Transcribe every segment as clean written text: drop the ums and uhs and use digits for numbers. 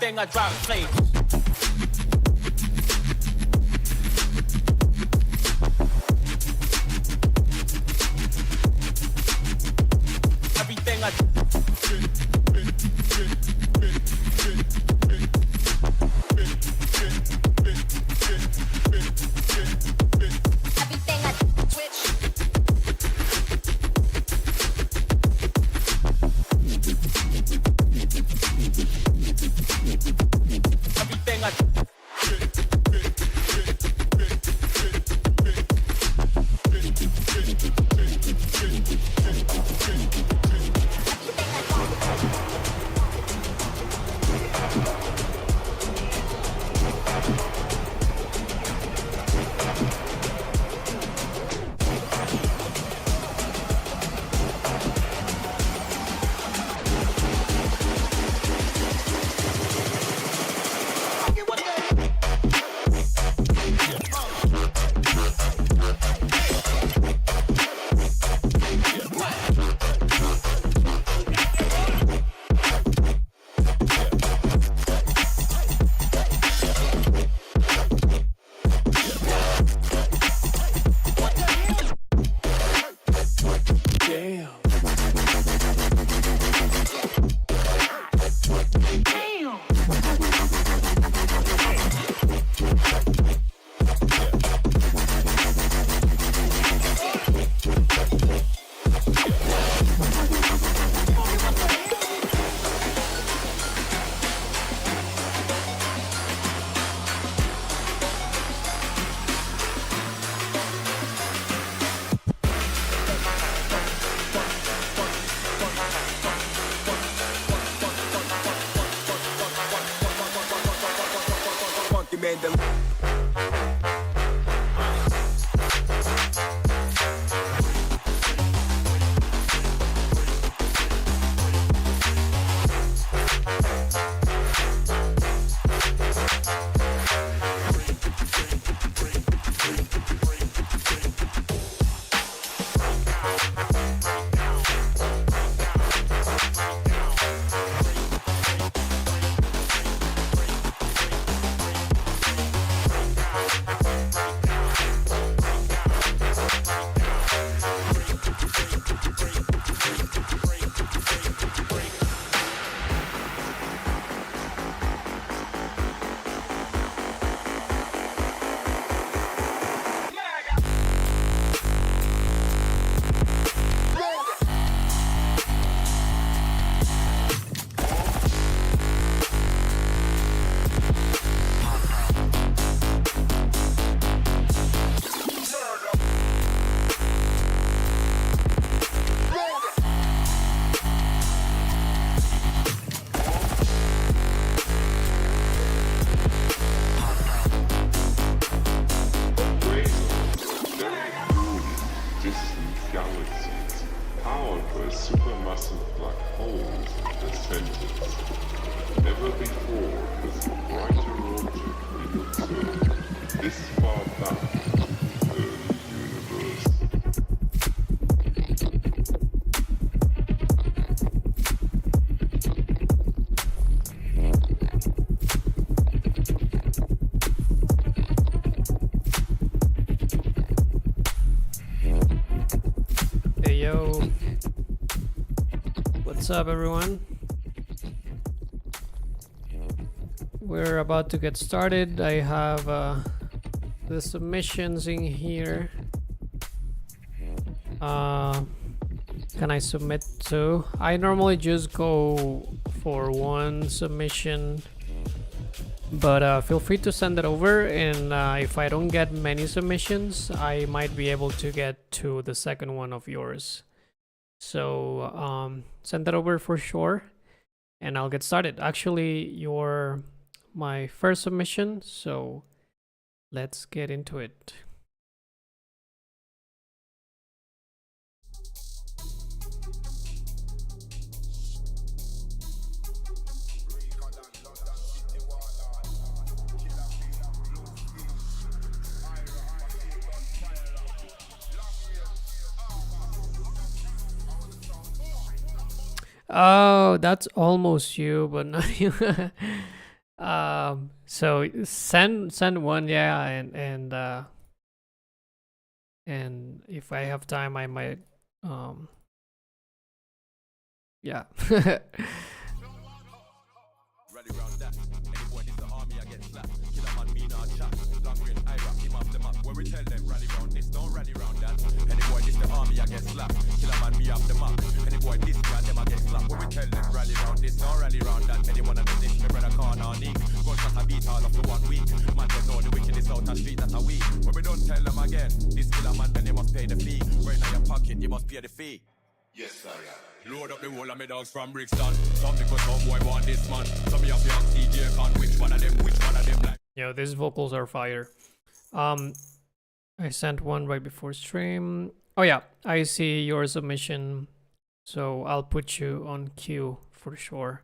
Everything I drop plays. Everything I made them. Supermassive black holes at their centers. Never before has a brighter object been observed this far back in the early universe. Hey yo, what's up everyone? We're about to get started. I have the submissions in here. Can I submit two? I normally just go for one submission, but feel free to send it over, and if I don't get many submissions, I might be able to get to the second one of yours. So send that over for sure, and I'll get started. Actually, you're my first submission, so let's get into it. Oh, that's almost you, but not you. So send one, yeah, and if I have time, I might, yeah. Rally round that. Any boy is the army, I get slapped. Kill a man, me not chat. Long range, I rock him off the map. Where we tell them, rally round this, don't rally round that. Any boy is the army, I get slapped. Kill a man, me off the map. Any boy this grad, them I get slapped. Where we tell them, rally round this, don't rally round that. Anyone of the dish, me brother can't on nick. Gunshot I beat all of the 1 week. Man, them know the wickedness out the street, that's a week. When we don't tell them again, this kill a man, then they must pay the fee. Right in your pocket, you must pay the fee. Yes, I am. Load up the whole of me dogs from Brixton. Some because some boy want this man. Some of your young DJ can. Which one of them like? Yo, these vocals are fire. I sent one right before stream. Oh yeah, I see your submission, so I'll put you on queue for sure.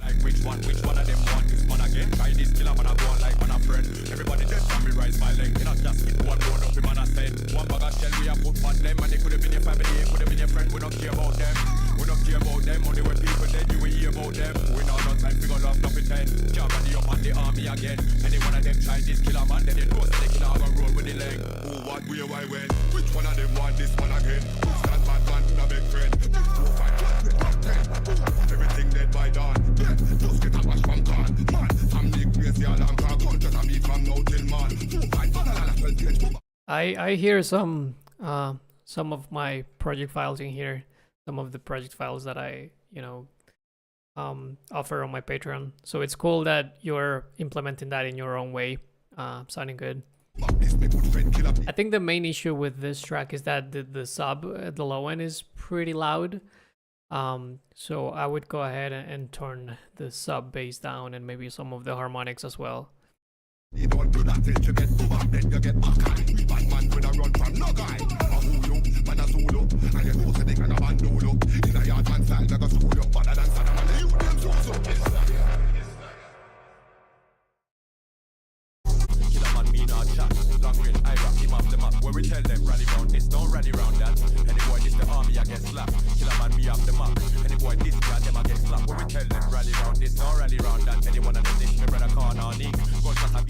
Like which one of them want this man again? Try this killer man I go on like man a friend. Everybody just from me rise my leg. You not just hit one road up him man I said. One bag of shell we a put on them. And they could have been your family, it could have been your friend. We don't care about them. We don't care about them. Only when people dead you will hear about them. We know no time we gon' love nothing ten. Jump ready up on the army again. Any one of them try this killer man, then they know that they killer gonna roll with the leg. Who what where why when? Which one of them want this man again? Who stand bad man to a big friend? 4, 5, 10. Everything dead by dawn. Just get a watch from God. Man, family crazy alarm car. Gunshot a beat from now till man. 2, 5, 12. I hear some of my project files in here. Some of the project files that I, offer on my Patreon. So it's cool that you're implementing that in your own way. Sounding good. I think the main issue with this track is that the sub at the low end is pretty loud. So I would go ahead and turn the sub bass down and maybe some of the harmonics as well. You don't do that, you get to back, then you get back. Bad man with a run from no guy. A Hulu, man a Zulu. And you know so they can have a Dulu. In a yard man style, like a school up. Better than Saddam and you them so. Kill a man, me not chat. Long range, I rock him off the map. Where we tell them, rally round this, don't rally round that. Any boy this the army, I get slapped. Kill a man, me off the map. Any boy this grad, them I get slapped. Where we tell them, rally round this, don't rally round that. Anyone of the dish, me brother can't on nick.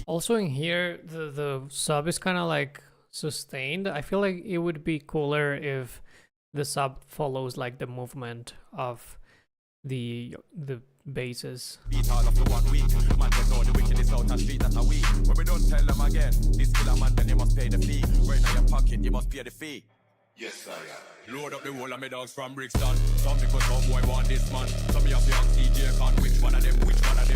Also in here, the sub is kind of like sustained. I feel like it would be cooler if the sub follows like the movement of the basses. Beat all of the 1 week. Man, they know the wickedness out the street, that's a week. When we don't tell them again, this killer man, then you must pay the fee. Right in your pocket, you must pay the fee. Yes, I am. Load up the whole of me dogs from Brixton. Some because some boy want this man. Some of your young DJ can. Which one of them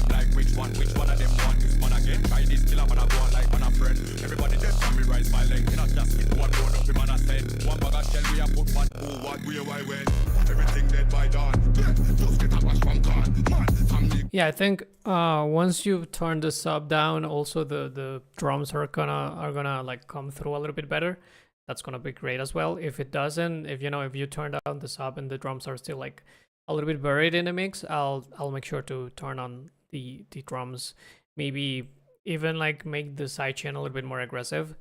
like? Which one of them want this man again? Try this killer man I go on like man a friend. Everybody just from me rise my leg. You not just hit one road up him man I said. One bag of shell we a put on. Who what where why when? Everything dead by dawn. Just get a watch from God. Man, family. Yeah, I think once you turn the sub down, also the drums are gonna like come through a little bit better. That's gonna be great as well. If it doesn't, if you turn down the sub and the drums are still like a little bit buried in the mix, I'll make sure to turn on the drums. Maybe even like make the sidechain a little bit more aggressive.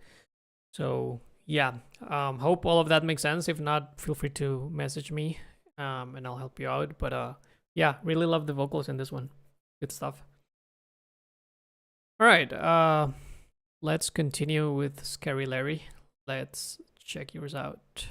So yeah, hope all of that makes sense. If not, feel free to message me, and I'll help you out. But yeah, really love the vocals in this one. Good stuff. All right, let's continue with Scary Larry. Let's check yours out.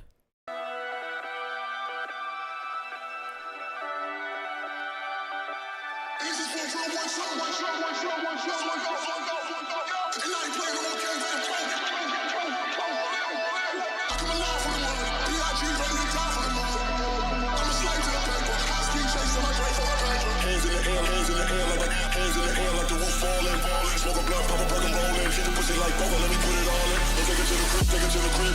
Smoke a blunt, pop a perk and roll in. Shit the pussy like bubble, let me put it all in. Then take it to the crib, take it to the crib.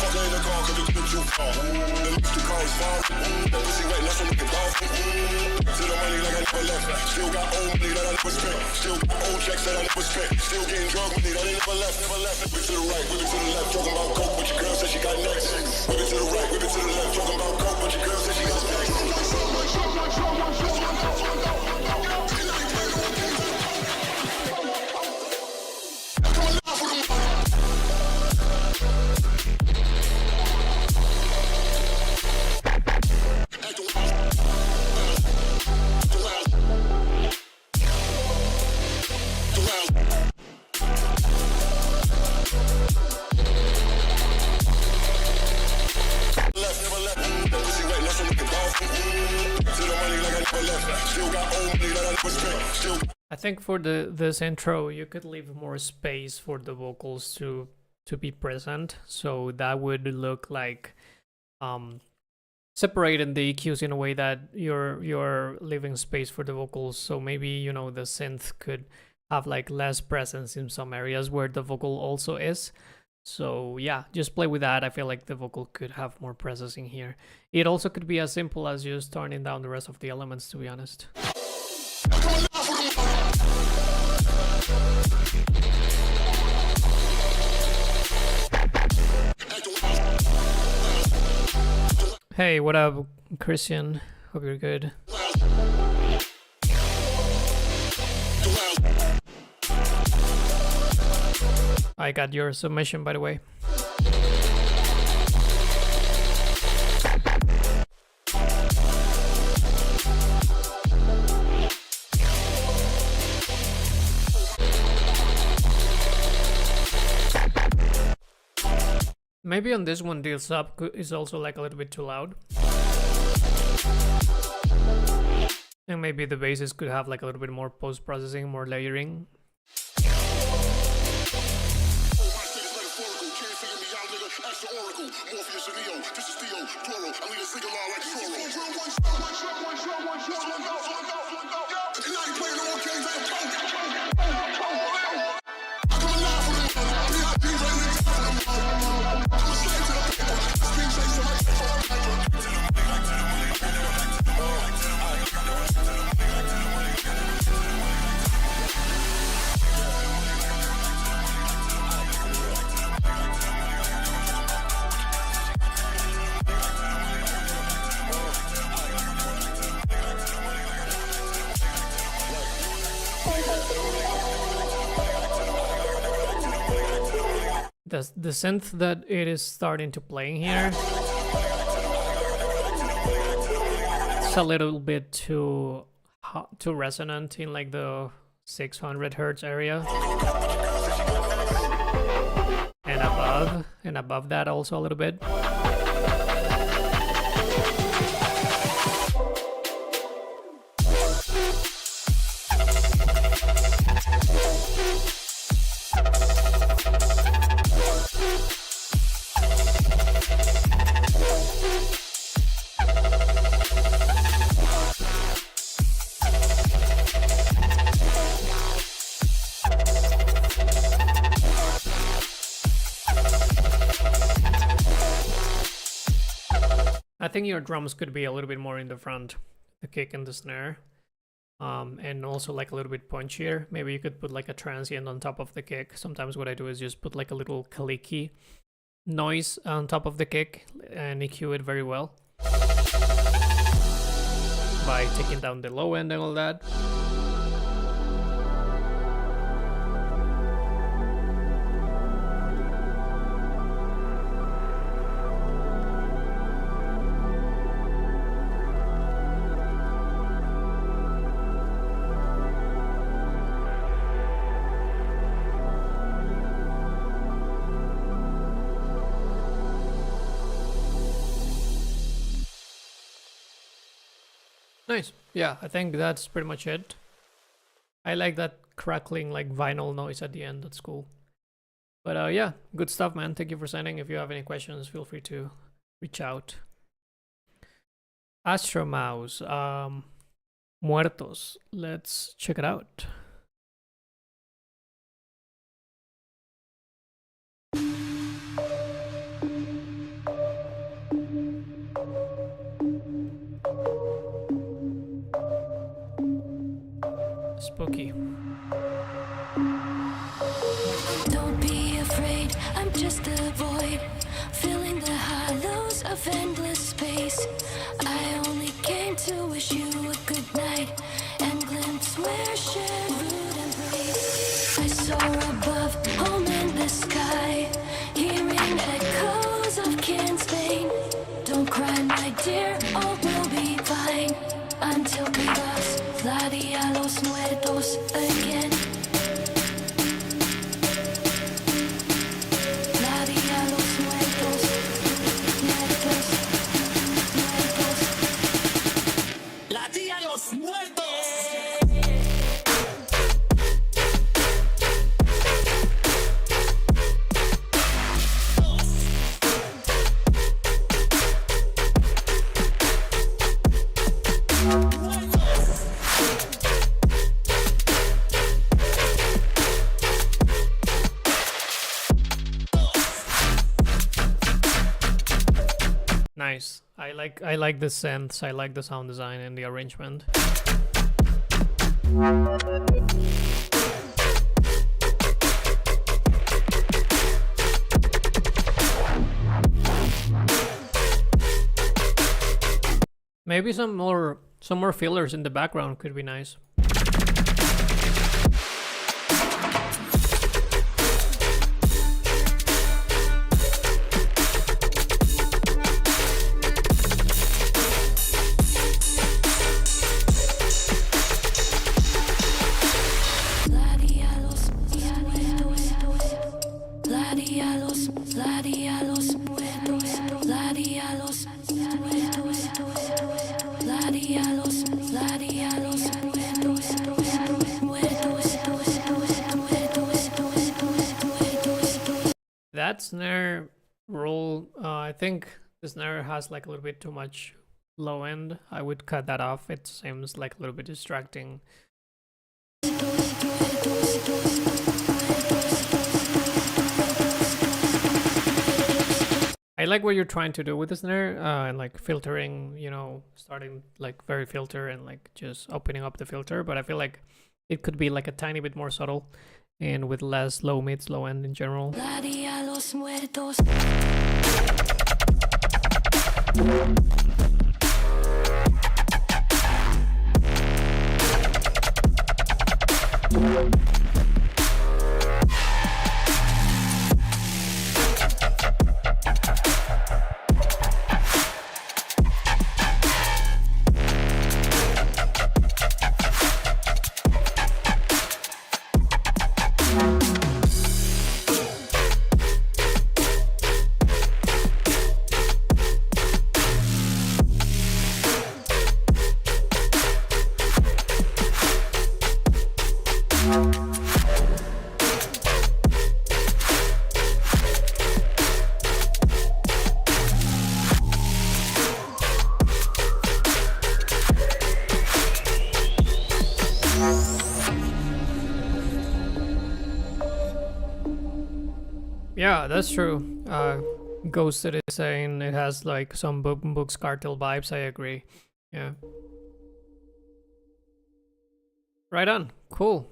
Fuck her in the car, cause the crib too far. The lips too car is far. That pussy wet, that's what looking dog. To the money like I never left. Still got old money that I never spent. Still got old checks that I never spent. Still getting drug money that I never left. Whip it to the right, whip it to the left. Talking about coke, but your girl said she got next. Whip it to the right, whip it to the left. Talking about coke, but your girl said she got next. I think for this intro, you could leave more space for the vocals to be present, so that would look like separating the EQs in a way that you're leaving space for the vocals. So maybe, you know, the synth could have like less presence in some areas where the vocal also is. So yeah, just play with that. I feel like the vocal could have more presence in here. It also could be as simple as just turning down the rest of the elements, to be honest. Hey, what up, Christian? Hope you're good. I got your submission, by the way. Maybe on this one, the sub is also like a little bit too loud. And maybe the basses could have like a little bit more post-processing, more layering. The synth that it is starting to play here, it's a little bit too resonant in like the 600 hertz area, and above that also a little bit. I think your drums could be a little bit more in the front, the kick and the snare, and also like a little bit punchier. Maybe you could put like a transient on top of the kick. Sometimes what I do is just put like a little clicky noise on top of the kick and EQ it very well by taking down the low end and all that. Nice. Yeah, I think that's pretty much it. I like that crackling like vinyl noise at the end. That's cool. But yeah, good stuff, man. Thank you for sending. If you have any questions, feel free to reach out. Astro Mouse, Muertos. Let's check it out. Spooky. Don't be afraid, I'm just a void, filling the hollows of endless space. I only came to wish you a good night and glimpse where shared rude embrace. I soar above, home in the sky, hearing echoes of Can's pain. Don't cry, my dear, all will be fine until we lost la dia a los muertos again. La dia a los muertos, muertos, muertos. La dia a los Nice. I like the synths, I like the sound design and the arrangement. Maybe some more fillers in the background could be nice. That snare roll, I think the snare has like a little bit too much low end. I would cut that off. It seems like a little bit distracting. I like what you're trying to do with the snare, and like filtering, you know, starting like very filter and like just opening up the filter, but I feel like it could be like a tiny bit more subtle and with less low mids, low end in general. Yeah, that's true. Ghosted is saying it has like some Books Cartel vibes. I agree. Yeah. Right on. Cool.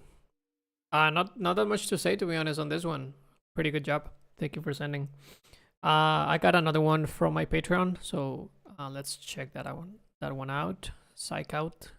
Not that much to say, to be honest, on this one. Pretty good job. Thank you for sending. I got another one from my Patreon, so let's check that one out. Psych out.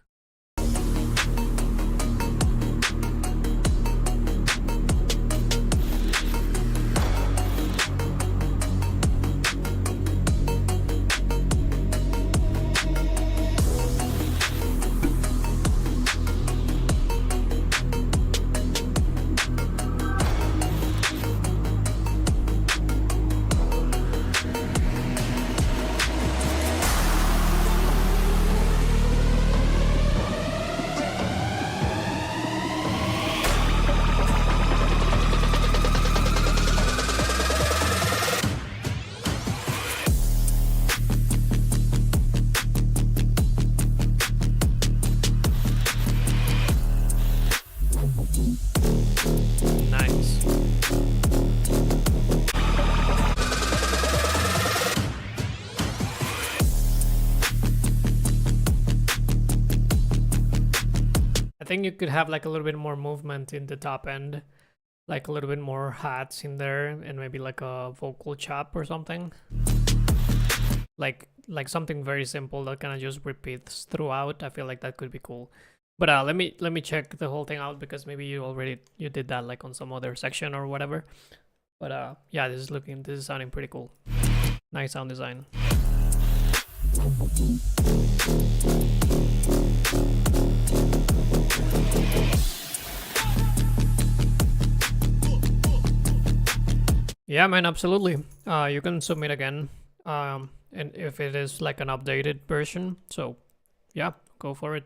I think you could have like a little bit more movement in the top end, like a little bit more hats in there, and maybe like a vocal chop or something. Like something very simple that kind of just repeats throughout. I feel like that could be cool. But let me check the whole thing out, because maybe you did that like on some other section or whatever. But yeah, this is sounding pretty cool. Nice sound design. Yeah, man, absolutely. You can submit again, and if it is like an updated version, so yeah, go for it.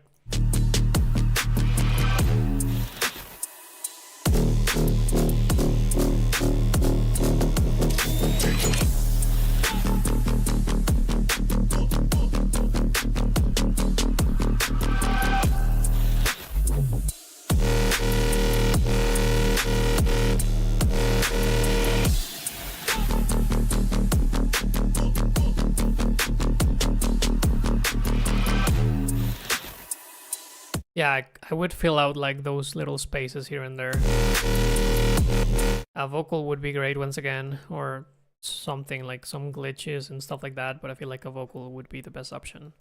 Yeah, I would fill out like those little spaces here and there. A vocal would be great once again, or something like some glitches and stuff like that, but I feel like a vocal would be the best option.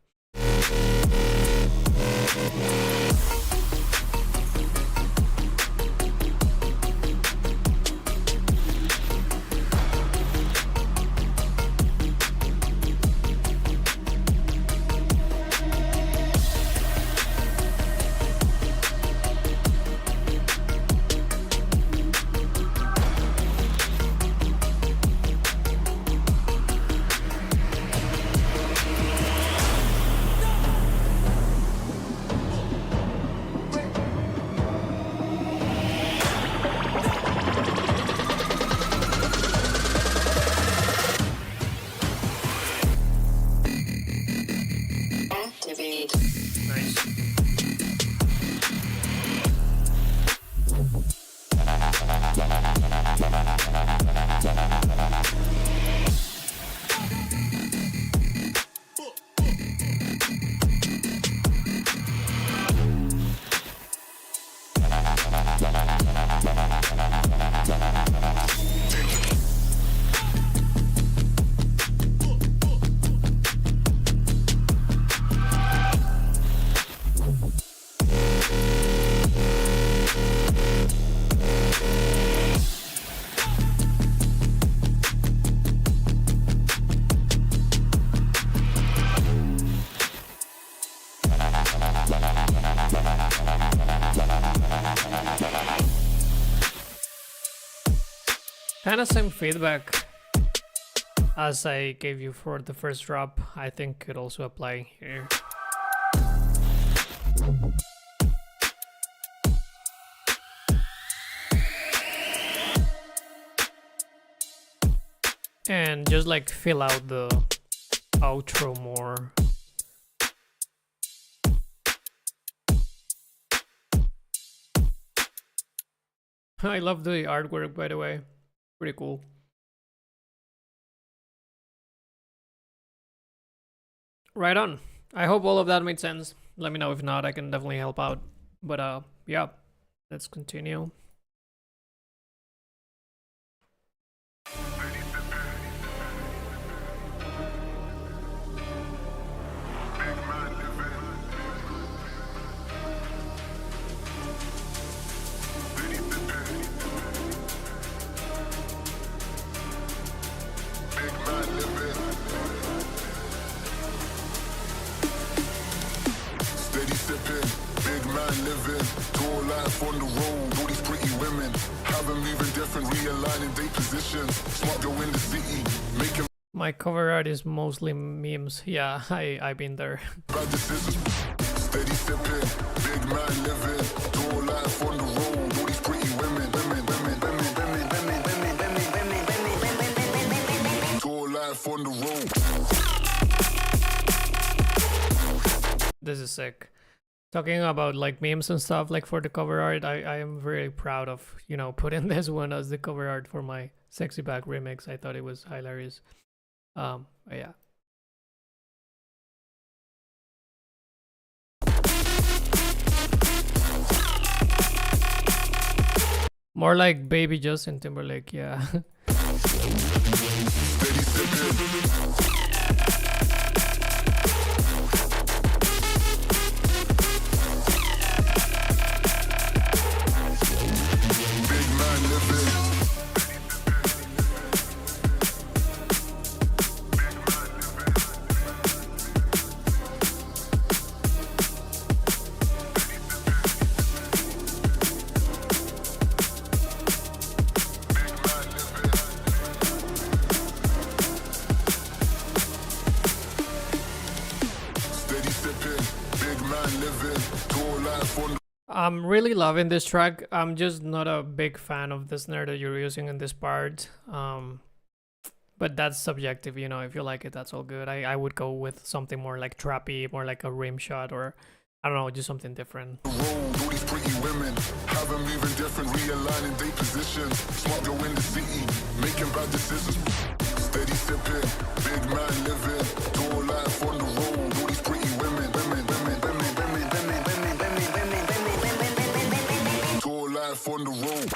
Kinda same feedback as I gave you for the first drop. I think could also apply here. And just like fill out the outro more. I love the artwork, by the way. Pretty cool. Right on. I hope all of that made sense. Let me know if not, I can definitely help out. But yeah, let's continue. Living, tour life on the road, all these pretty women, have them moving different, realigning their positions, smart go in the city, making my cover art is mostly memes. Yeah, I've been there. bad decisions, steady sipping, big man living, tour life on the road, all these pretty women, tour life on the road. This is sick. Talking about like memes and stuff, like for the cover art, I am very proud of, you know, putting this one as the cover art for my Sexy Back remix. I thought it was hilarious. Yeah. More like Baby Justin Timberlake, yeah. I'm really loving this track. I'm just not a big fan of the snare that you're using in this part. But that's subjective, you know. If you like it, that's all good. I would go with something more like trappy, more like a rim shot, or I don't know, just something different. All these pretty women, have them moving different, realigning their positions, smart go in the city, making bad decisions, steady sipping, big man living, tour life on the road, all these pretty women, life on the road.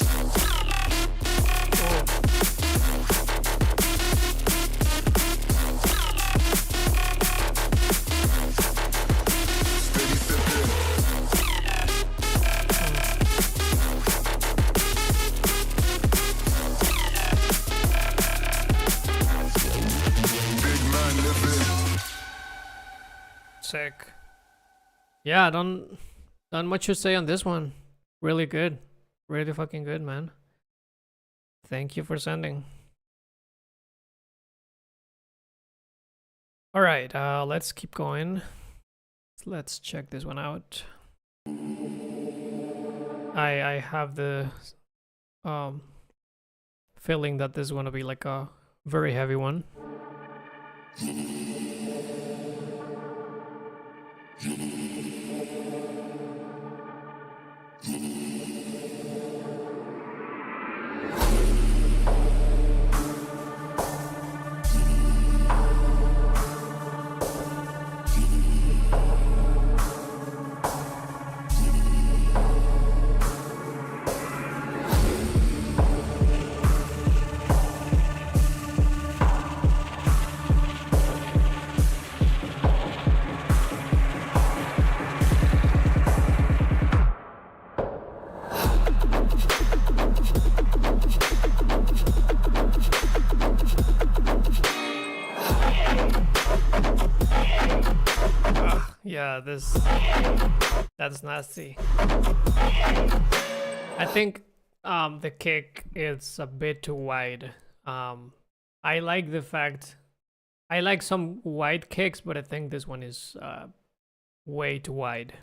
Steady sipping. Big man living. Sick. Yeah, don't much to say on this one. Really good. Really fucking good, man. Thank you for sending. Alright, let's keep going. Let's check this one out. I have the feeling that this is gonna be like a very heavy one. Yeah, that's nasty. I think the kick is a bit too wide. I like the fact I like some wide kicks, but I think this one is way too wide.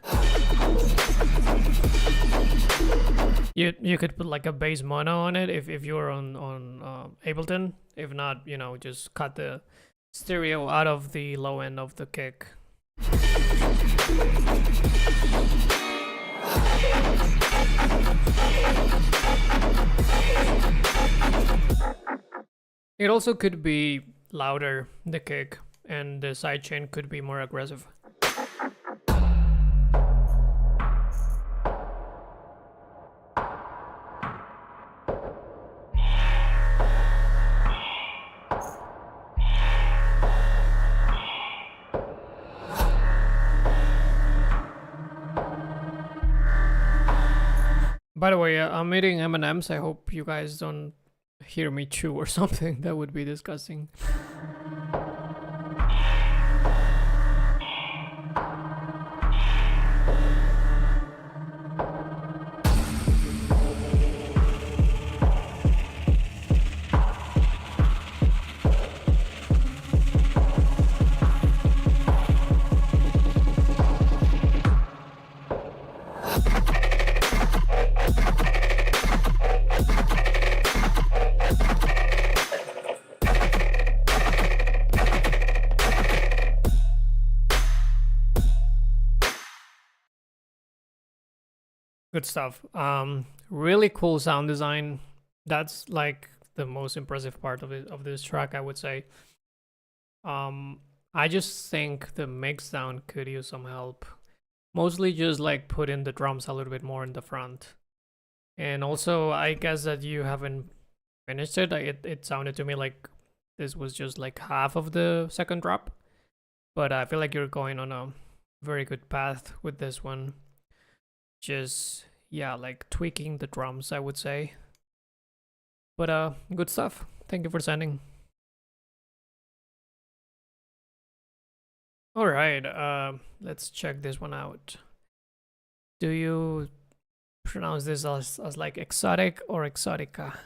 You could put like a bass mono on it if you're on Ableton. If not, you know, just cut the stereo out of the low end of the kick. It also could be louder, the kick, and the sidechain could be more aggressive. By the way, I'm eating M&Ms. I hope you guys don't hear me chew or something. That would be disgusting. Good stuff. Really cool sound design. That's like the most impressive part of this track, I would say. I just think the mix down could use some help. Mostly just like put in the drums a little bit more in the front. And also, I guess that you haven't finished it. It sounded to me like this was just like half of the second drop. But I feel like you're going on a very good path with this one. Just, yeah, like tweaking the drums, I would say. But good stuff. Thank you for sending. All right, let's check this one out. Do you pronounce this as like exotic or exotica?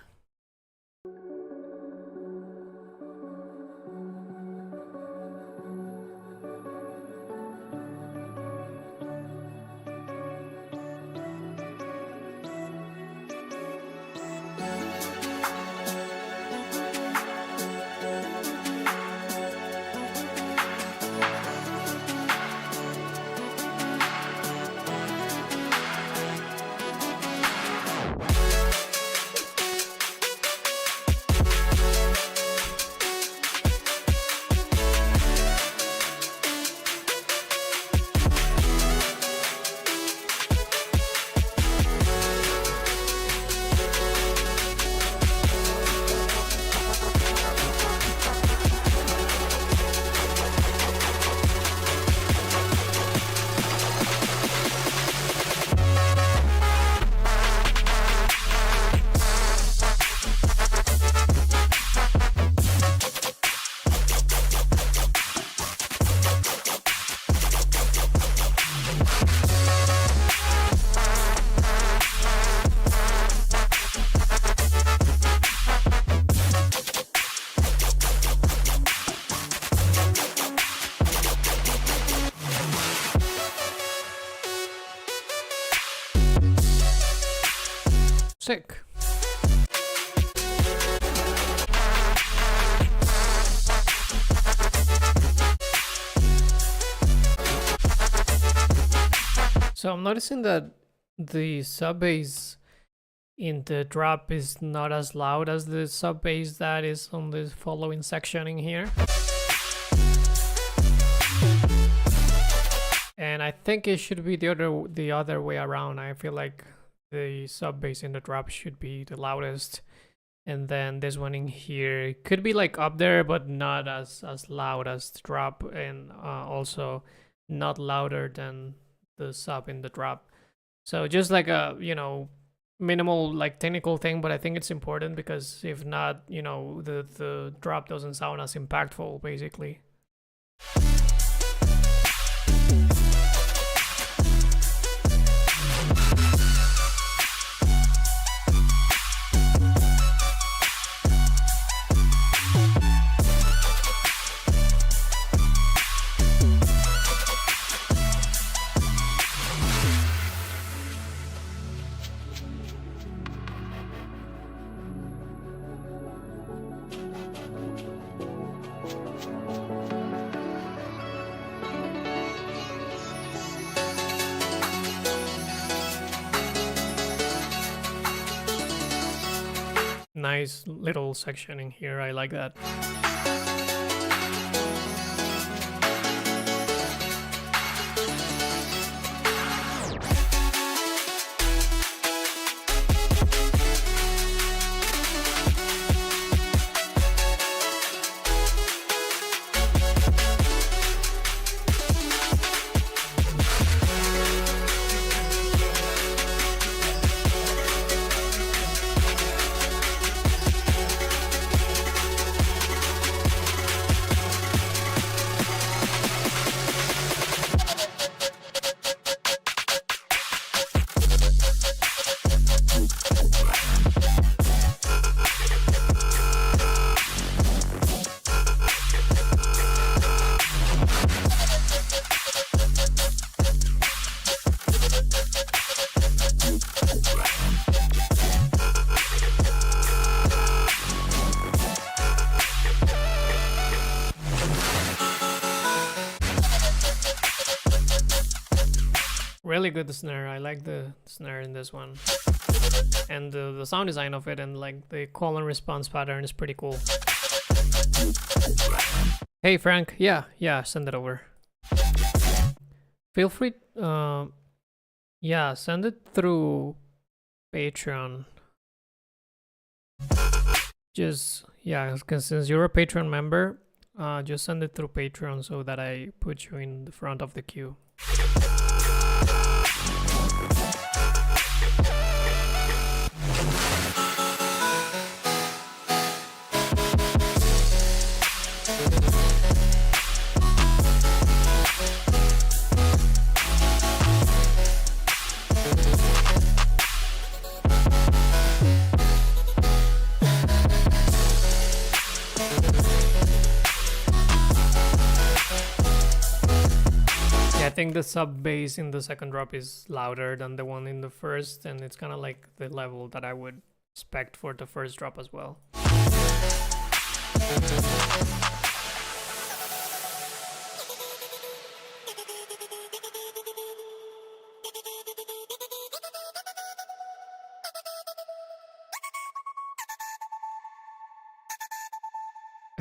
Sick. So I'm noticing that the sub bass in the drop is not as loud as the sub bass that is on the following section in here. And I think it should be the other way around. I feel like the sub bass in the drop should be the loudest, and then this one in here could be like up there but not as loud as the drop, and also not louder than the sub in the drop. So just like a, you know, minimal like technical thing, but I think it's important because if not, you know, the drop doesn't sound as impactful basically. Nice little section in here, I like that. Really good snare. I like the snare in this one, and the sound design of it, and like the call and response pattern is pretty cool. Hey Frank, yeah, send it over. Feel free, yeah, send it through Patreon. Just, yeah, because since you're a Patreon member, just send it through Patreon so that I put you in the front of the queue. I think the sub bass in the second drop is louder than the one in the first, and it's kind of like the level that I would expect for the first drop as well.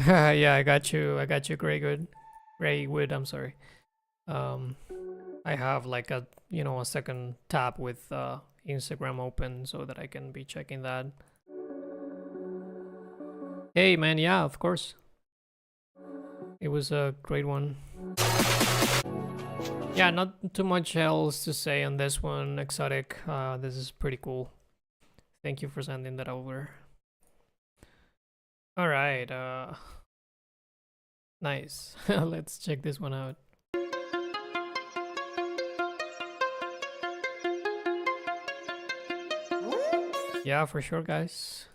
Yeah, I got you, Greywood, I'm sorry. I have like a, you know, a second tab with Instagram open so that I can be checking that. Hey man, yeah, of course. It was a great one. Yeah, not too much else to say on this one, Exotic. This is pretty cool. Thank you for sending that over. All right, nice. Let's check this one out. Yeah, for sure, guys.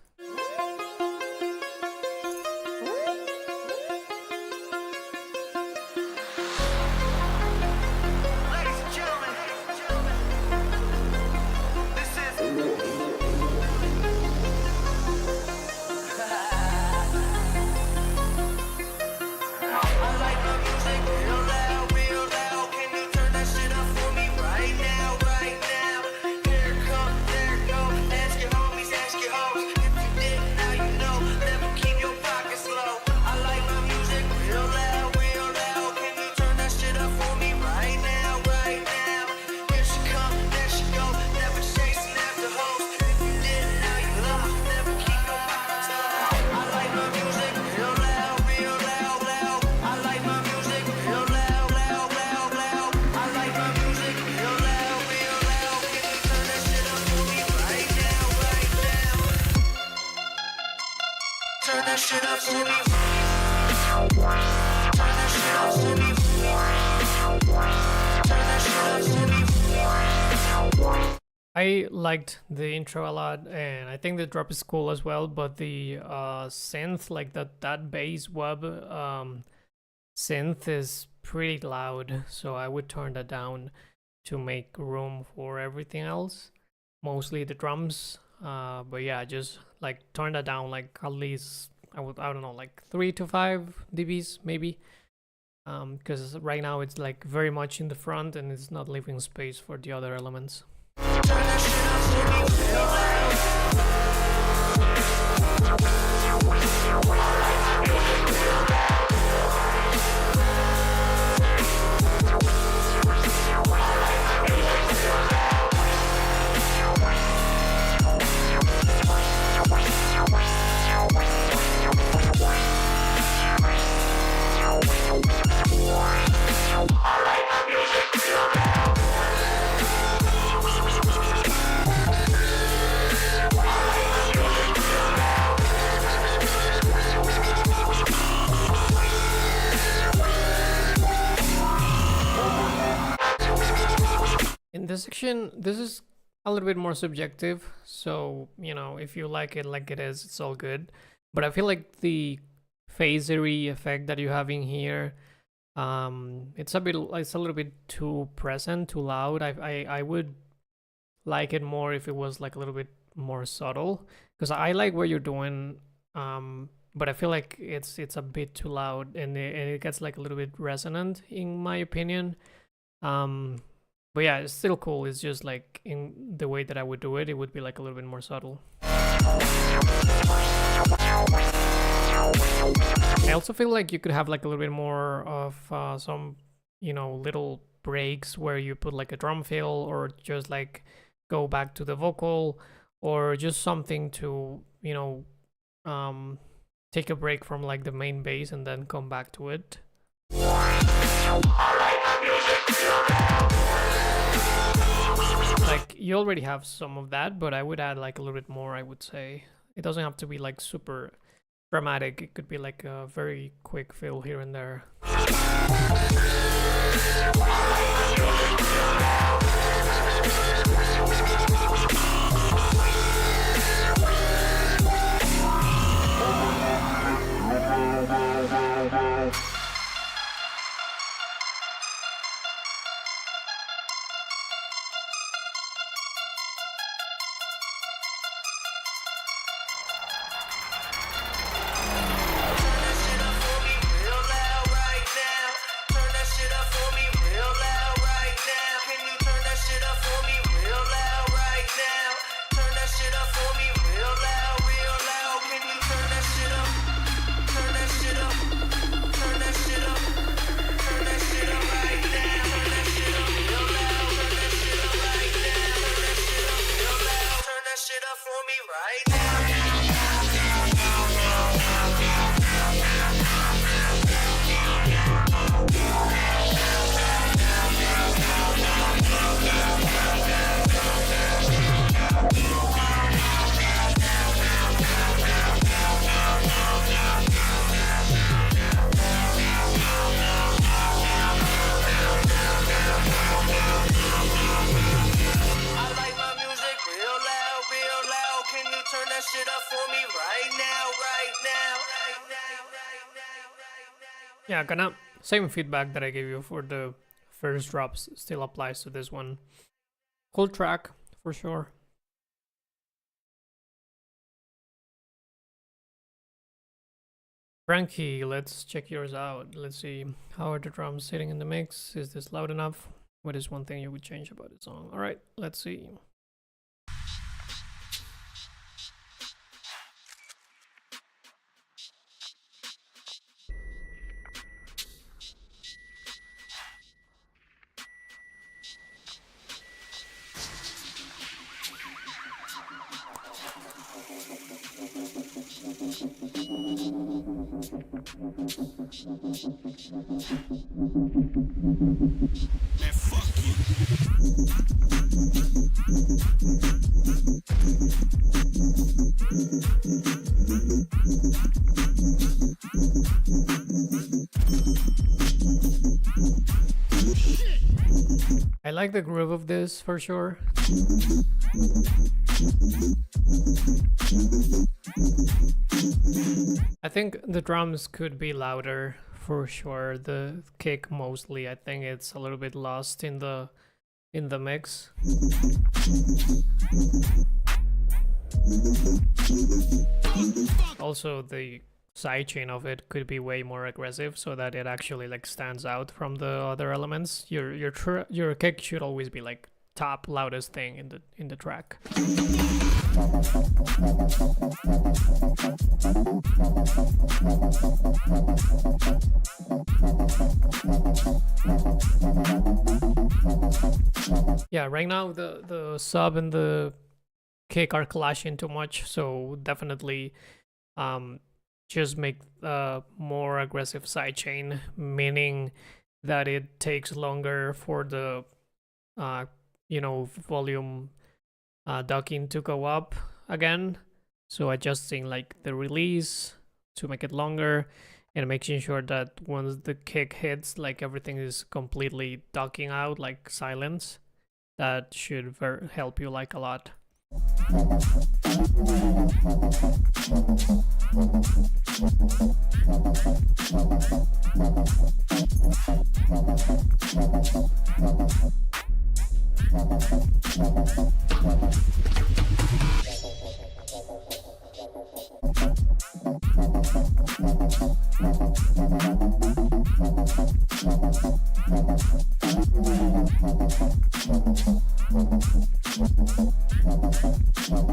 shit up for me. Turn that shit up for me. Turn that shit up for me. I liked the intro a lot, and I think the drop is cool as well, but the synth, like that bass wub synth is pretty loud, so I would turn that down to make room for everything else, mostly the drums. But yeah, just like turn that down like at least I don't know, like 3 to 5 dBs maybe, because right now it's like very much in the front and it's not leaving space for the other elements. Turn that shit up for me real In this section, this is a little bit more subjective, so you know, if you like it like it is, it's all good. But I feel like the phasery effect that you have in here, it's a little bit too present, too loud. I would like it more if it was like a little bit more subtle, because I like what you're doing, but I feel like it's a bit too loud, and it gets like a little bit resonant in my opinion. But yeah, it's still cool. It's just like in the way that I would do it, it would be like a little bit more subtle. I also feel like you could have like a little bit more of some, you know, little breaks where you put like a drum fill, or just like go back to the vocal, or just something to, you know, take a break from like the main bass and then come back to it. Like, you already have some of that, but I would add like a little bit more, I would say. It doesn't have to be like super dramatic. It could be like a very quick fill here and there. Yeah, kinda same feedback that I gave you for the first drops still applies to this one. Cool track for sure. Frankie, let's check yours out. Let's see, how are the drums sitting in the mix? Is this loud enough? What is one thing you would change about the song? All right, let's see. Man, fuck you. I like the groove of this for sure. I think the drums could be louder for sure. The kick mostly, I think it's a little bit lost in the mix. Also, the sidechain of it could be way more aggressive so that it actually like stands out from the other elements. Your kick should always be like top loudest thing in the track. Yeah, right now the sub and the kick are clashing too much, so definitely just make more aggressive sidechain, meaning that it takes longer for the volume ducking to go up again. So adjusting like the release to make it longer and making sure that once the kick hits, like everything is completely ducking out, like silence. That should help you like a lot.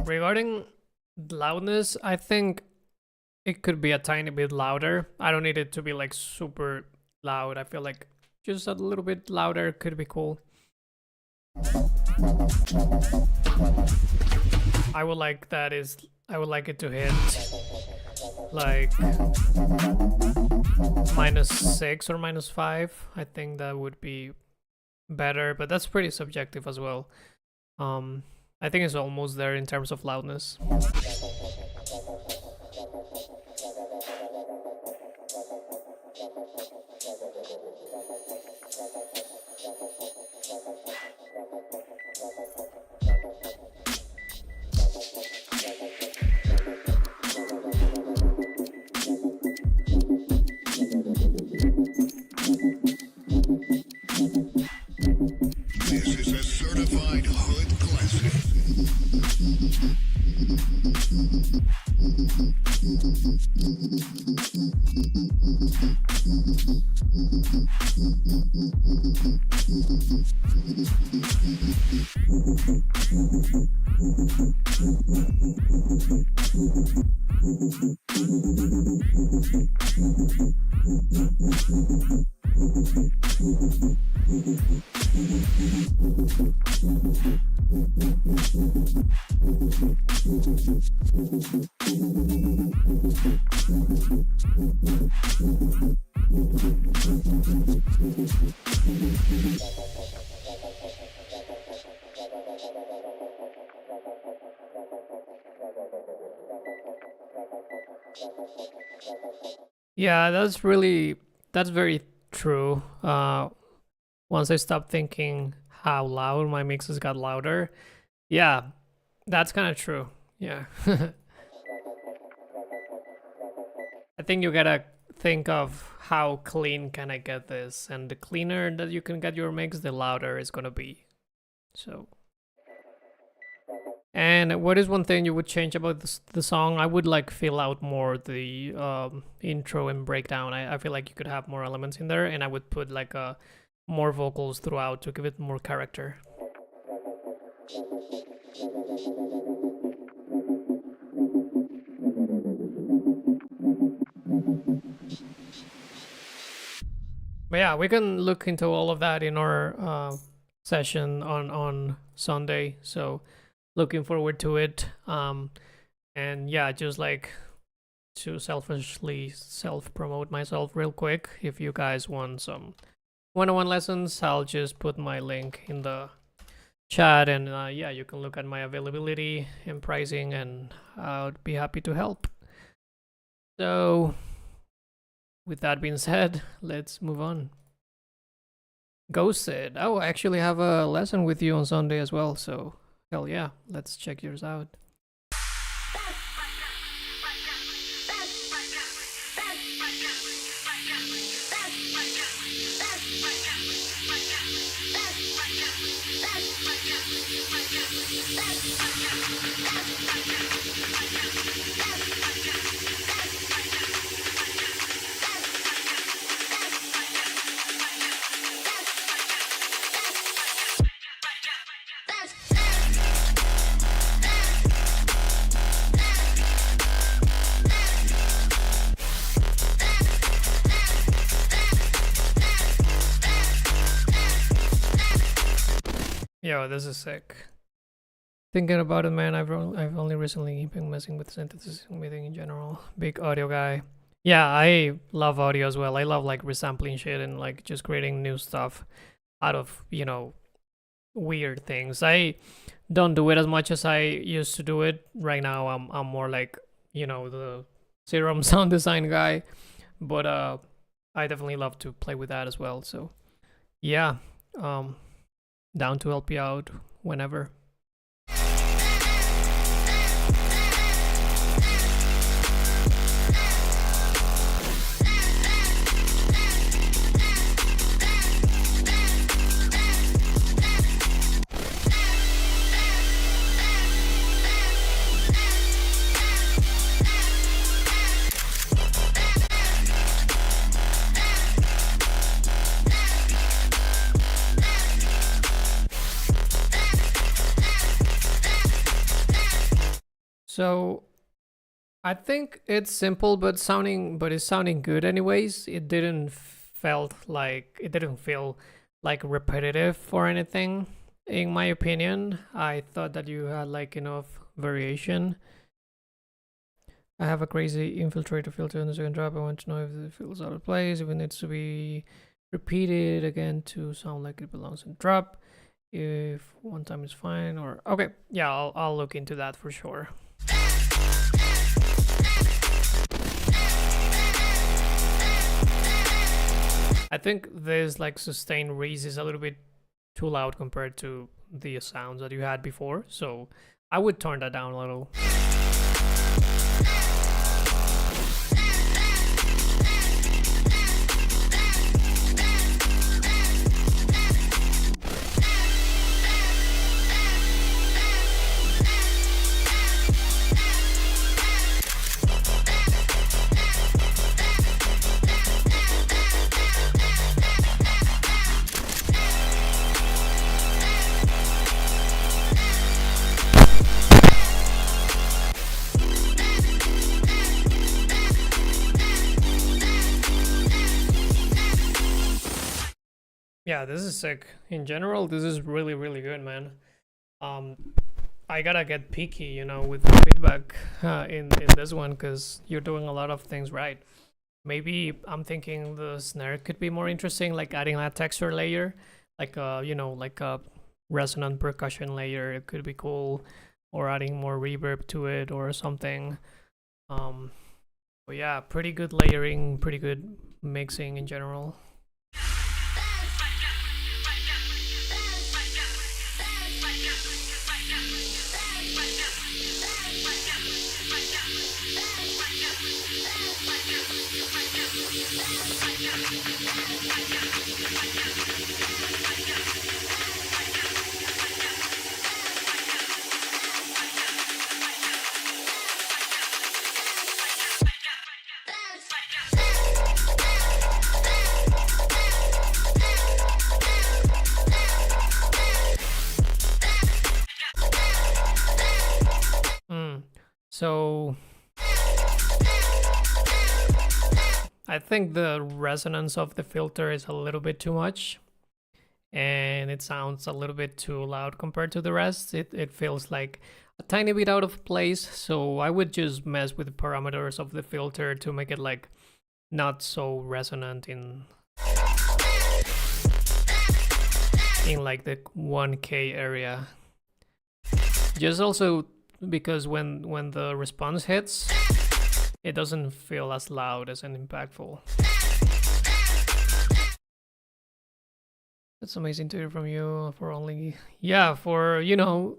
Regarding loudness, I think it could be a tiny bit louder. I don't need it to be like super loud. I feel like just a little bit louder could be cool. I would like it to hit like -6 or -5. I think that would be better, but that's pretty subjective as well. I think it's almost there in terms of loudness. This is a certified hood classic. Yeah, that's very true. Once I stopped thinking how loud my mixes got louder, yeah, that's kind of true. Yeah. I think you gotta think of how clean can I get this, and the cleaner that you can get your mix, the louder it's gonna be. So. And what is one thing you would change about the song? I would like fill out more the intro and breakdown. I feel like you could have more elements in there, and I would put like more vocals throughout to give it more character. But yeah, we can look into all of that in our session on Sunday. So looking forward to it. And yeah, just like to selfishly self-promote myself real quick. If you guys want some one-on-one lessons, I'll just put my link in the chat, and yeah, you can look at my availability and pricing, and I'd be happy to help. So with that being said, let's move on. Ghosted. Oh, I actually have a lesson with you on Sunday as well, so hell yeah, let's check yours out. Yo, this is sick. Thinking about it, man, I've only recently been messing with synthesis and everything in general. Big audio guy. Yeah, I love audio as well. I love like resampling shit and like just creating new stuff out of, you know, weird things. I don't do it as much as I used to do it. Right now I'm more like, you know, the serum sound design guy, but I definitely love to play with that as well. So yeah, down to help you out whenever. So I think it's simple but it's sounding good anyways. It didn't feel like repetitive or anything. In my opinion, I thought that you had like enough variation. I have a crazy infiltrator filter on the second drop. I want to know if it feels out of place, if it needs to be repeated again to sound like it belongs in drop. If one time is fine, or okay, yeah, I'll look into that for sure. I think this like sustained reese is a little bit too loud compared to the sounds that you had before, so I would turn that down a little. Yeah, this is sick. In general, this is really, really good, man. I gotta get picky, you know, with the feedback in this one, because you're doing a lot of things right. Maybe I'm thinking the snare could be more interesting, like adding that texture layer, like you know, like a resonant percussion layer. It could be cool, or adding more reverb to it or something. But yeah, pretty good layering, pretty good mixing in general. So I think the resonance of the filter is a little bit too much, and it sounds a little bit too loud compared to the rest. It feels like a tiny bit out of place, so I would just mess with the parameters of the filter to make it like not so resonant in like the 1K area. Just also because when the response hits, it doesn't feel as loud as an impactful. That's amazing to hear from you. For only, yeah, for you know,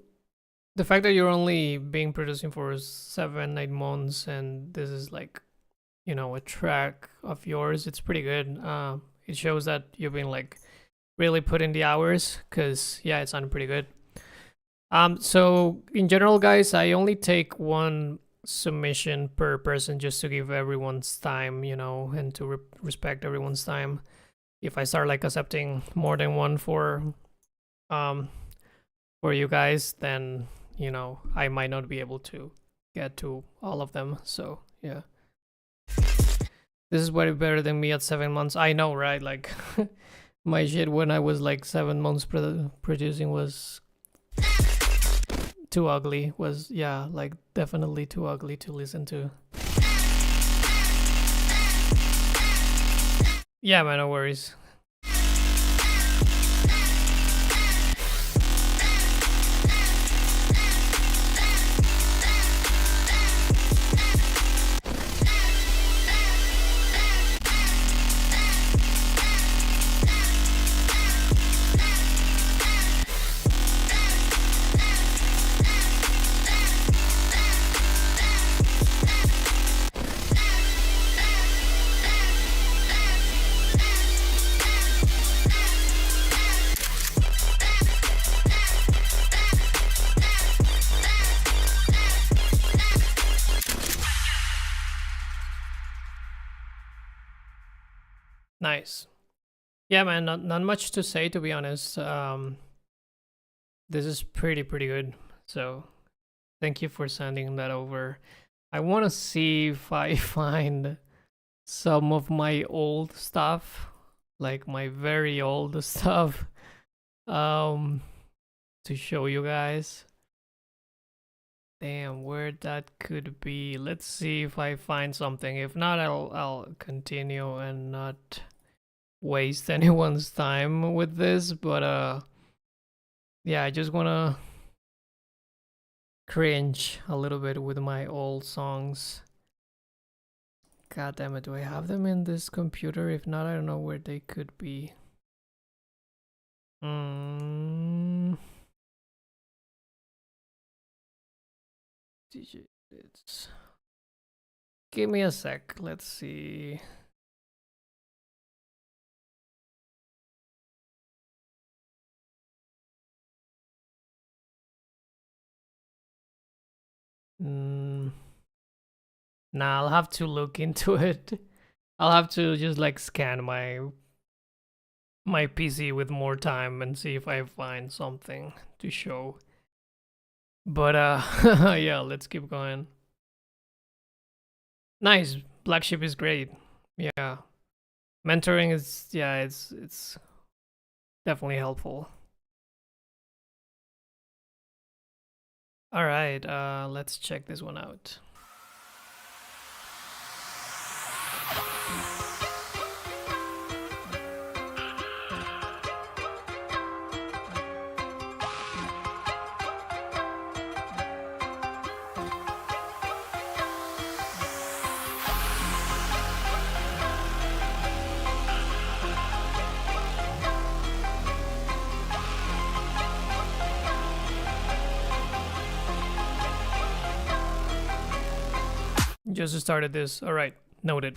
the fact that you're only being producing for 7-8 months, and this is like, you know, a track of yours. It's pretty good. It shows that you've been like really putting the hours, because yeah, it sounded pretty good. So in general, guys, I only take one submission per person just to give everyone's time, you know, and to respect everyone's time. If I start like accepting more than one for you guys, then you know I might not be able to get to all of them. So yeah, this is way better than me at 7 months. I know, right? Like my shit when I was like 7 months producing was too ugly. Was, yeah, like definitely too ugly to listen to. Yeah, man, no worries. Nice. Yeah, man, not much to say, to be honest. This is pretty good. So thank you for sending that over. I want to see if I find some of my old stuff, like my very old stuff, to show you guys. Damn, where that could be. Let's see if I find something. If not, I'll continue and not waste anyone's time with this. But yeah, I just wanna cringe a little bit with my old songs. God damn it, do I have them in this computer? If not, I don't know where they could be. It's... Give me a sec. Let's see. Nah, I'll have to look into it. I'll have to just like scan my PC with more time and see if I find something to show. But yeah, let's keep going. Nice. Black Sheep is great. Yeah. Mentoring is, yeah, it's definitely helpful. All right, let's check this one out. Just started this. All right, noted.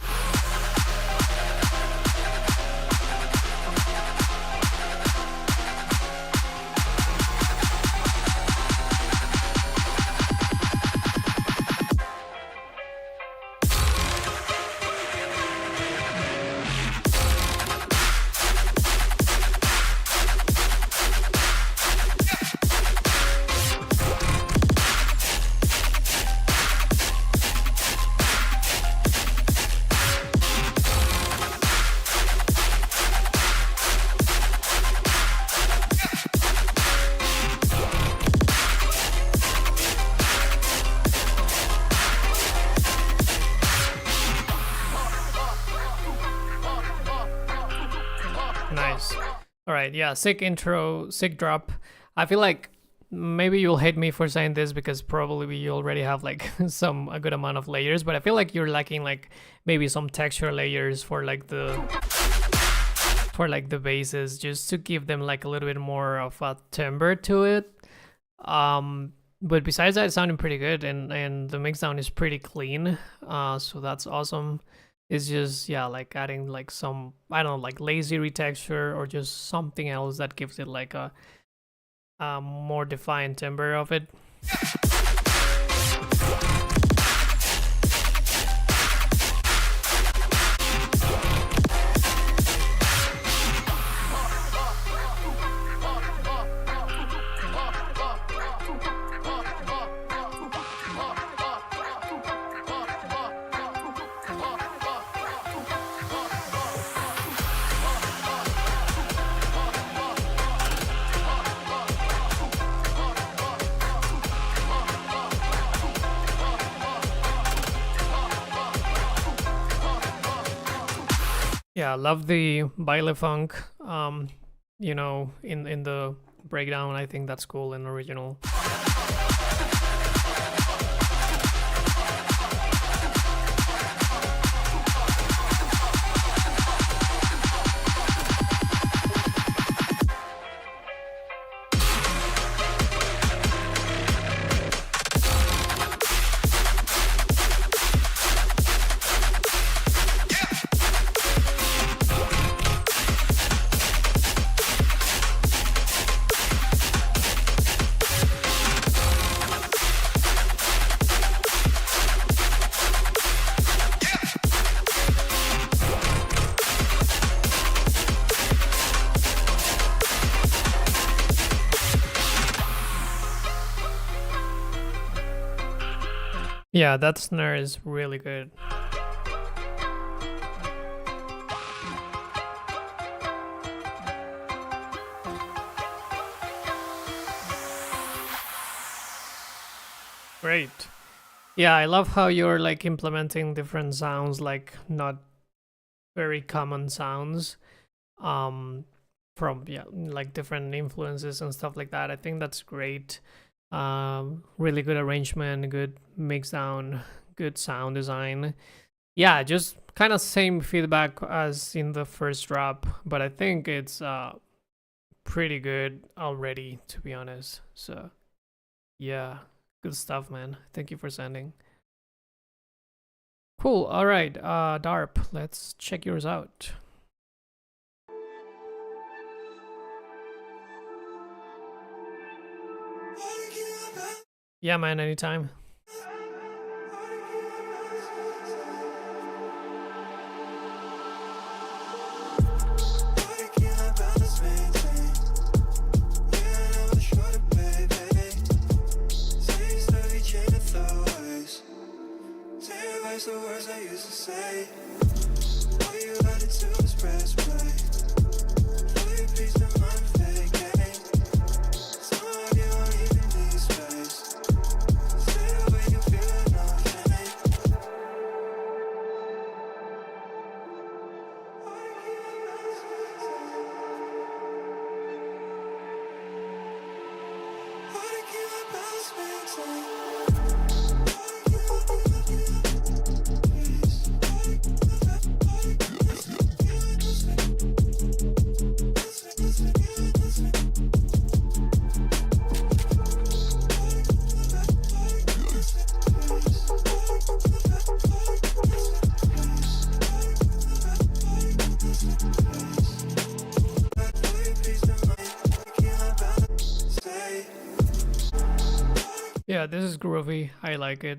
Nice. All right, yeah, sick intro, sick drop. I feel like maybe you'll hate me for saying this because probably you already have like a good amount of layers, but I feel like you're lacking like maybe some texture layers for like the for like the basses, just to give them like a little bit more of a timbre to it. But besides that, it's sounding pretty good, and the mixdown is pretty clean. So that's awesome. It's just, yeah, like adding like some, I don't know, like lazy retexture or just something else that gives it like a more defined timbre of it. Yeah, I love the baile funk. You know, in the breakdown, I think that's cool and original. Yeah, that snare is really good. Great. Yeah, I love how you're like implementing different sounds, like not very common sounds, from, yeah, like different influences and stuff like that. I think that's great. Really good arrangement, good mix down, good sound design. Yeah, just kind of same feedback as in the first drop, but I think it's pretty good already, to be honest. So yeah, good stuff, man. Thank you for sending. Cool. All right, Darp, let's check yours out. Yeah, man, anytime. The words I used to say, all you had to do was press play. Fully pleased in my fake game. Somehow you don't even need space. Stay away, you feel no shame. Wanna keep my past maintained. Yeah, this is groovy. I like it.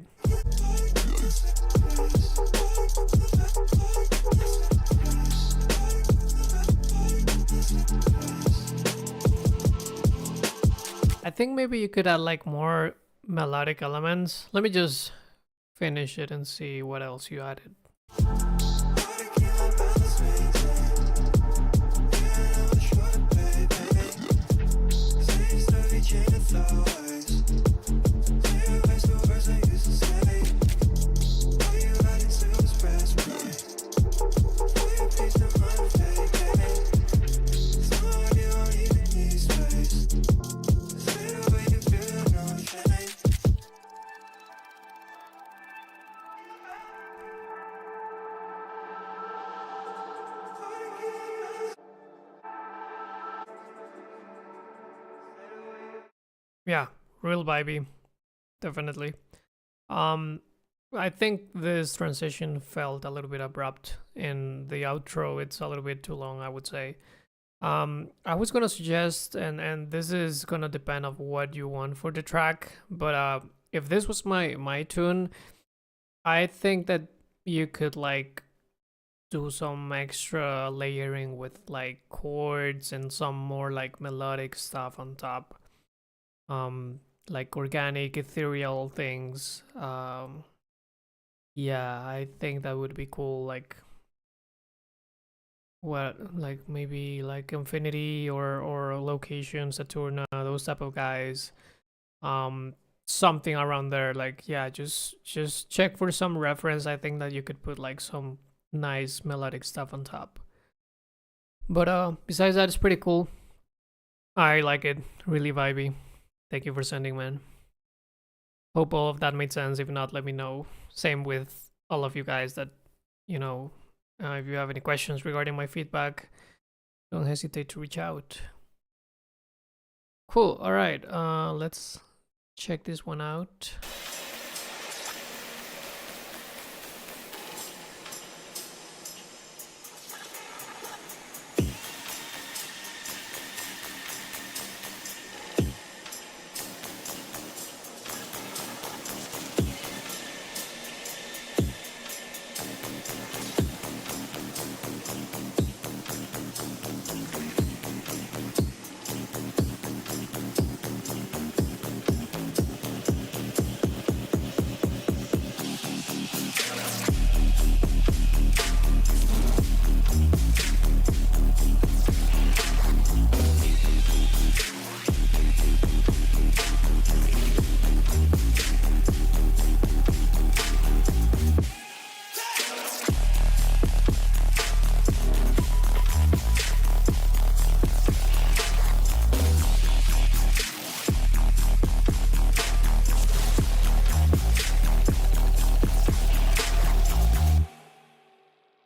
I think maybe you could add like more melodic elements. Let me just finish it and see what else you added. yeah, real vibey, definitely. I think this transition felt a little bit abrupt. In the outro, it's a little bit too long, I would say. I was gonna suggest, and this is gonna depend of what you want for the track, but if this was my tune, I think that you could like do some extra layering with like chords and some more like melodic stuff on top. Like organic, ethereal things. Yeah, I think that would be cool. Like what, like maybe like Infinity or Location, Saturna, those type of guys. Something around there. Like yeah, just check for some reference. I think that you could put like some nice melodic stuff on top. But besides that, it's pretty cool. I like it. Really vibey. Thank you for sending, man. Hope all of that made sense. If not, let me know. Same with all of you guys that, you know, if you have any questions regarding my feedback, don't hesitate to reach out. Cool. All right. Let's check this one out.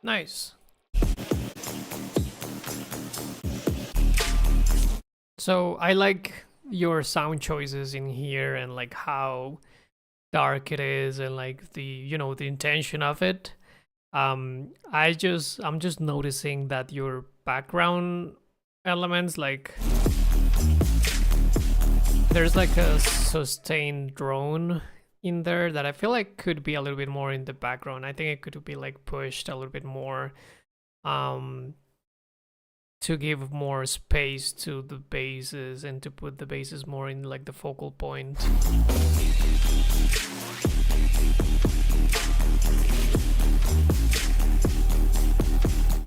Nice. So I like your sound choices in here and like how dark it is and like the, you know, the intention of it. I'm just noticing that your background elements, like there's like a sustained drone in there that I feel like could be a little bit more in the background. I think it could be like pushed a little bit more to give more space to the basses and to put the basses more in like the focal point.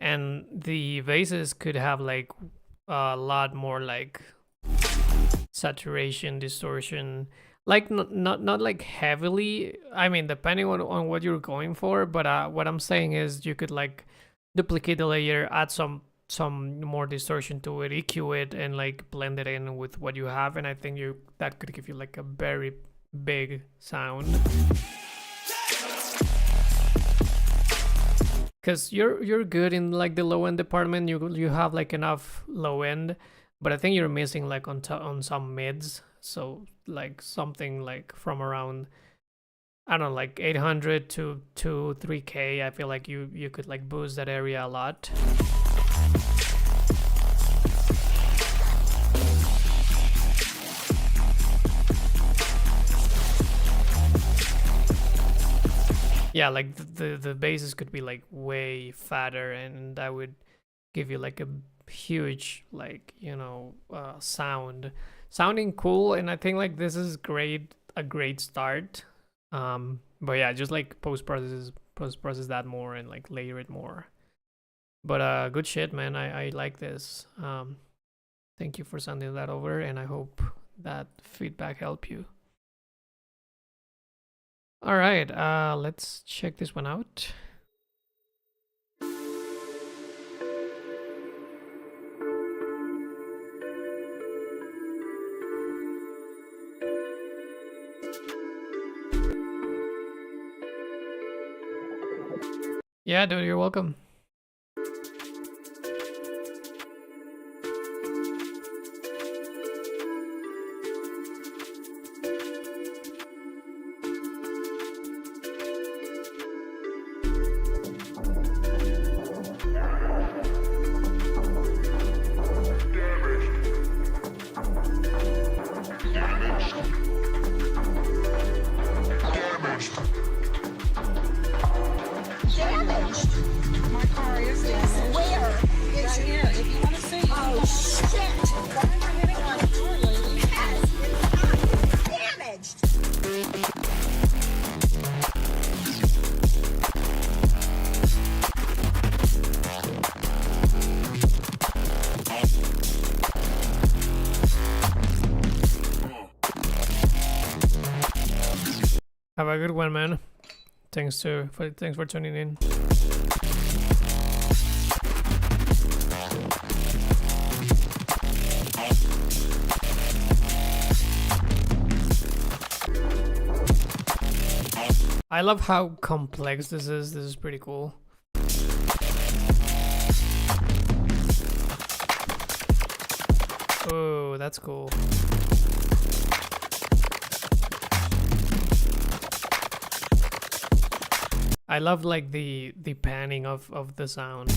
And the basses could have like a lot more like saturation, distortion, like not like heavily. I mean, depending on what you're going for, but what I'm saying is you could like duplicate the layer, add some more distortion to it, EQ it, and like blend it in with what you have, and I think that could give you like a very big sound. Because you're good in like the low end department, you have like enough low end, but I think you're missing like on some mids. So like something like from around, I don't know, like 800 to 3K. I feel like you could like boost that area a lot. Yeah, like the bases could be like way fatter, and that would give you like a huge, like, you know, sounding cool. And I think like this is a great start. But yeah, just like post process that more and like layer it more. But good shit, man. I like this. Thank you for sending that over, and I hope that feedback helped you. All right, let's check this one out. Yeah, dude, you're welcome. Have a good one, man. Thanks for tuning in. I love how complex this is. This is pretty cool. Oh, that's cool. I love like the panning of the sound.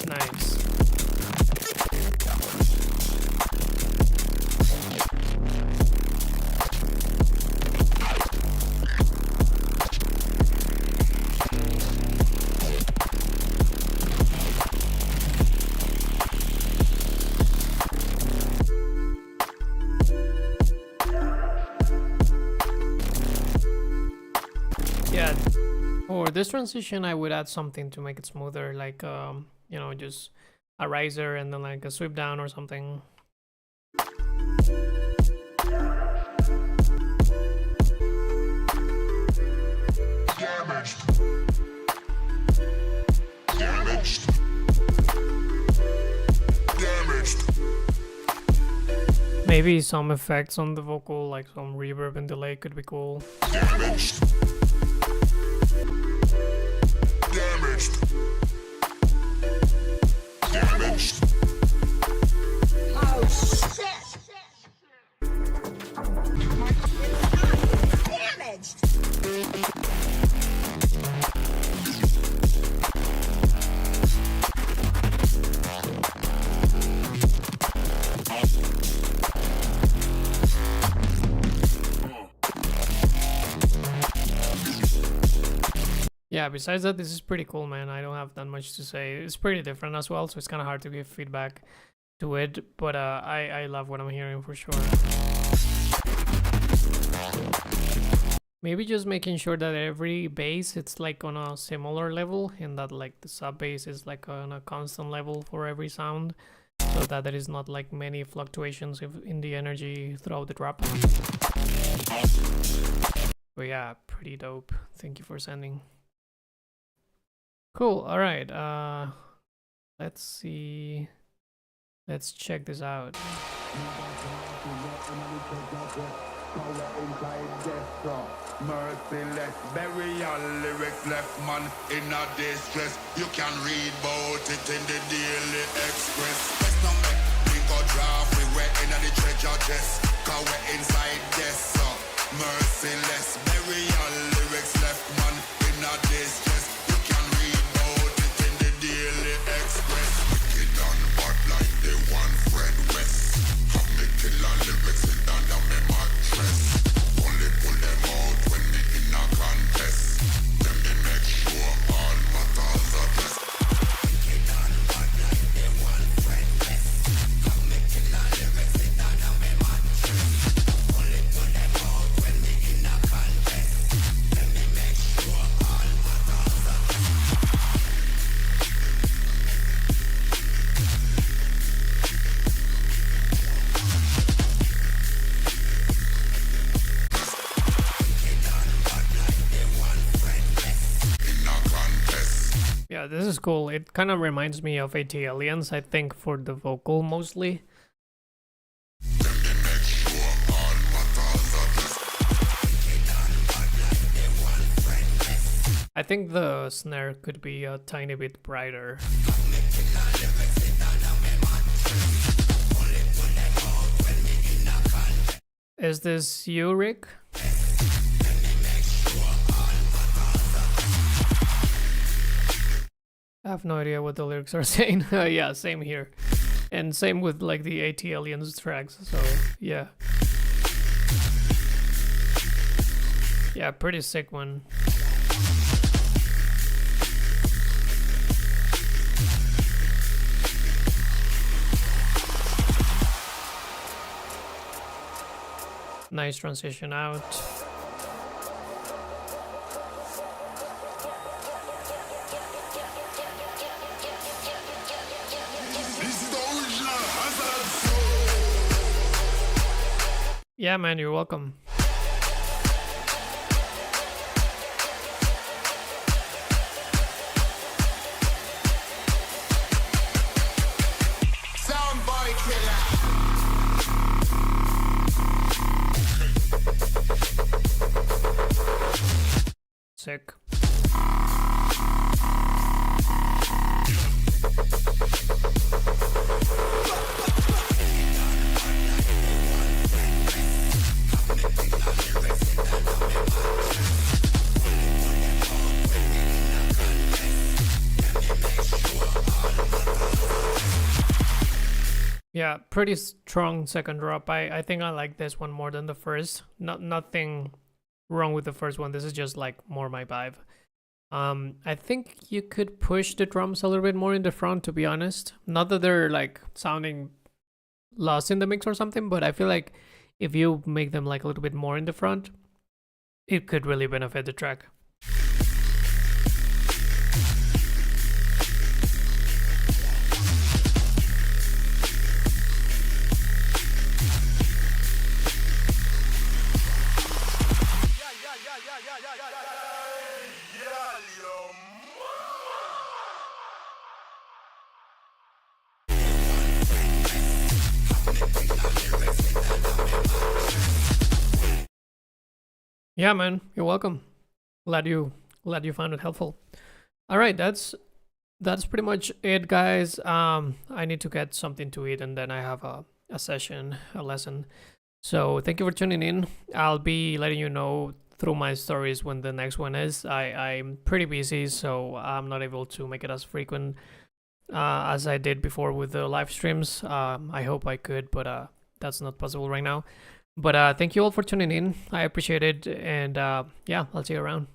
Nice. Yeah, for this transition, I would add something to make it smoother, like you know, just a riser and then like a sweep down or something. Maybe some effects on the vocal, like some reverb and delay could be cool. Yeah, besides that, this is pretty cool, man. I don't have that much to say. It's pretty different as well, so it's kind of hard to give feedback to it, but I love what I'm hearing for sure. Maybe just making sure that every bass it's like on a similar level, and that like the sub bass is like on a constant level for every sound, so that there is not like many fluctuations in the energy throughout the drop. But yeah, pretty dope. Thank you for sending. Cool. All right. Let's see. Let's check this out. Merciless, burial lyrics left man in a distress. You can read about it in the Daily Express. Let's not make me go draft. We're in the treasure chest. Cause we're inside this. Merciless, burial lyrics left man in a distress. You can read about it in the Daily Express. Wicked and bad like they want Fred West. Have me killer lyrics in under me mattress. Only pull them out when me in a contest. Then me make sure all matters are blessed. Wicked and bad like they want Fred West. Have me killer lyrics in under me mattress. Only pull them out when me in a contest. Then me make sure all matters are blessed. Yeah, this is cool. It kind of reminds me of AT Aliens, I think, for the vocal mostly. I think the snare could be a tiny bit brighter. Is this you, Rick? I have no idea what the lyrics are saying. Yeah, same here. And same with like the AT Aliens tracks, so yeah. Yeah, pretty sick one. Nice transition out. This is the original Hazard Soul. Yeah, man, you're welcome. Soundboy killer. Sick. Yeah, pretty strong second drop. I think I like this one more than the first. Nothing wrong with the first one. This is just like more my vibe. I think you could push the drums a little bit more in the front, to be honest. Not that they're like sounding lost in the mix or something, but I feel like if you make them like a little bit more in the front, it could really benefit the track. Yeah, man, you're welcome. Glad you found it helpful. All right, that's pretty much it, guys. I need to get something to eat, and then I have a lesson. So thank you for tuning in. I'll be letting you know through my stories when the next one is. I'm pretty busy, so I'm not able to make it as frequent as I did before with the live streams. I hope I could, but that's not possible right now. But thank you all for tuning in. I appreciate it. And yeah, I'll see you around.